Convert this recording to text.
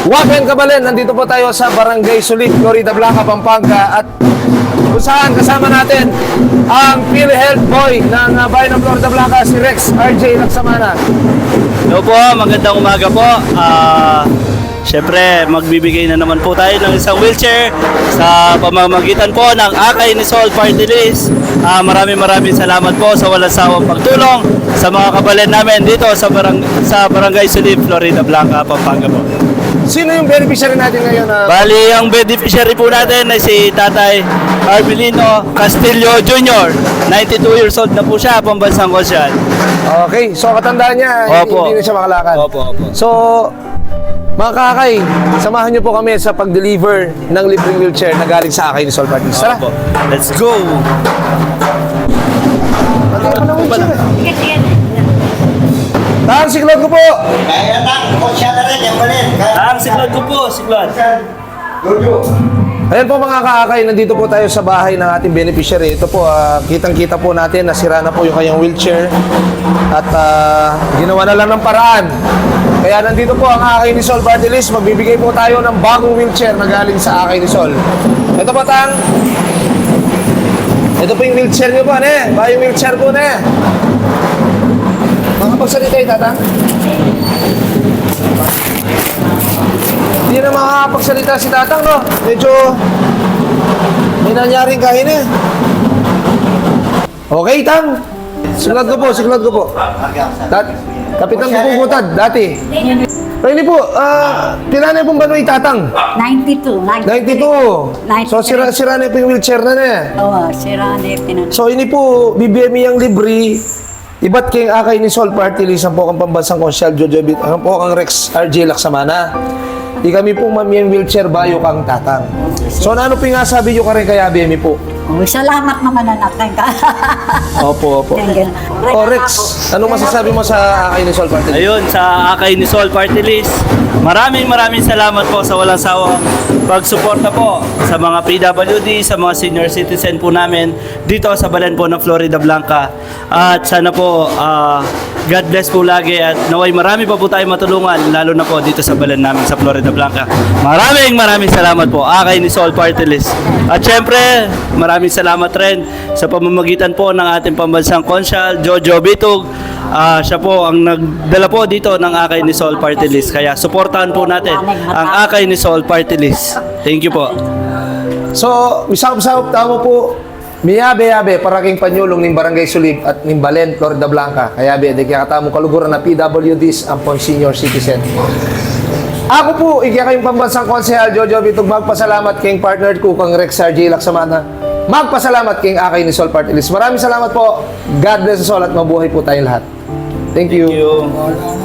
Wapen Kabalen, nandito po tayo sa Barangay Sulit, Florida Blanca, Pampanga. At kung saan kasama natin ang PhilHealth Boy ng bayan ng Florida Blanca, si Rex RJ Laksamana. Hello po, magandang umaga po. Siyempre, magbibigay na naman po tayo ng isang wheelchair sa pamamagitan po ng Akay ni Sol Party List. Maraming salamat po sa walang sawang pagtulong sa mga kabalen namin dito sa Barangay Sulit, Florida Blanca, Pampanga po. Sino yung beneficiary natin ngayon? Bali, ang beneficiary po natin ay si Tatay Armelino Castillo Jr. 92 years old na po siya, pambansang konsyal. Okay, so katandaan niya, Opo. hindi na siya makalakad. Opo. So, mga kakay, samahan niyo po kami sa pag-deliver ng libreng wheelchair na galing sa Akay ni Sol Party. Tara! Opo. Let's go! Pati ako ng wheelchair. Tahan, siklod ko po! Kaya lang, kung siya na rin, yung balin. Siklod ko po, siklod. Ayan po mga kakay, nandito po tayo sa bahay ng ating beneficiary. Ito po, kitang-kita po natin, nasira na po yung kanyang wheelchair. At ginawa na lang ng paraan. Kaya nandito po ang Akay ni Sol Party List. Magbibigay po tayo ng bagong wheelchair na galing sa Akay ni Sol. Ito po, Tang. Ito po yung wheelchair niyo po, ne? Ba yung wheelchair po, ne? Makapagsalita yung Tatang? Hindi na makakapagsalita si Tatang, no? Medyo may nangyaring kain eh. Okay, Tang. Siklad ko po. Kapitan ko po butad, dati. Pero hindi po, pila na pong banoy Tatang? 92. 92. So, sira na po yung wheelchair na na. Oo, sira na yung pinag... So, ini po, BBM yung libre. Iba't kayong Akay ni Sol Party List, ang po kang pambansang konsyal, Jojo Bit, ang po kang Rex RJ Laksamana. Di kami po mamiyang wheelchair bayo kang Tatang. So, ano po yung sabi nyo ka rin kaya BMI po? Oh, salamat naman na natin ka. Opo. O Rex, ano masasabi mo sa Akay ni Sol Party List? Ayun, sa Akay ni Sol Party List, maraming salamat po sa walang sawang pagsuporta po sa mga PWD, sa mga senior citizen po namin dito sa Balen po ng Florida Blanca. At sana po, God bless po lagi at naway marami pa po tayo matulungan, lalo na po dito sa Balen namin sa Florida Blanca. Maraming salamat po, Akay ni Sol Party List. At syempre, maraming salamat rin sa pamamagitan po ng ating pambansang konsyal, Jojo Bitug. Siya po ang nagdala po dito ng Akay ni Sol Party List. Kaya suportahan po natin ang Akay ni Sol Party List. Thank you po. So, isap-sap tamo po, miyabe-yabe, paraking panyulong ng Barangay Sulib at ng Balen, Florida Blanca. Kaya be, di kaya katamo kaluguran na PWDs ang pong senior citizen. Ako po, kayong pambansang konsehal, Jojo Bitug, magpasalamat kayong partner ko, kang Rex RJ Laksamana. Magpasalamat kayong Akay ni Sol Party List. Maraming salamat po. God bless us all at mabuhay po tayong lahat. Thank you. Thank you.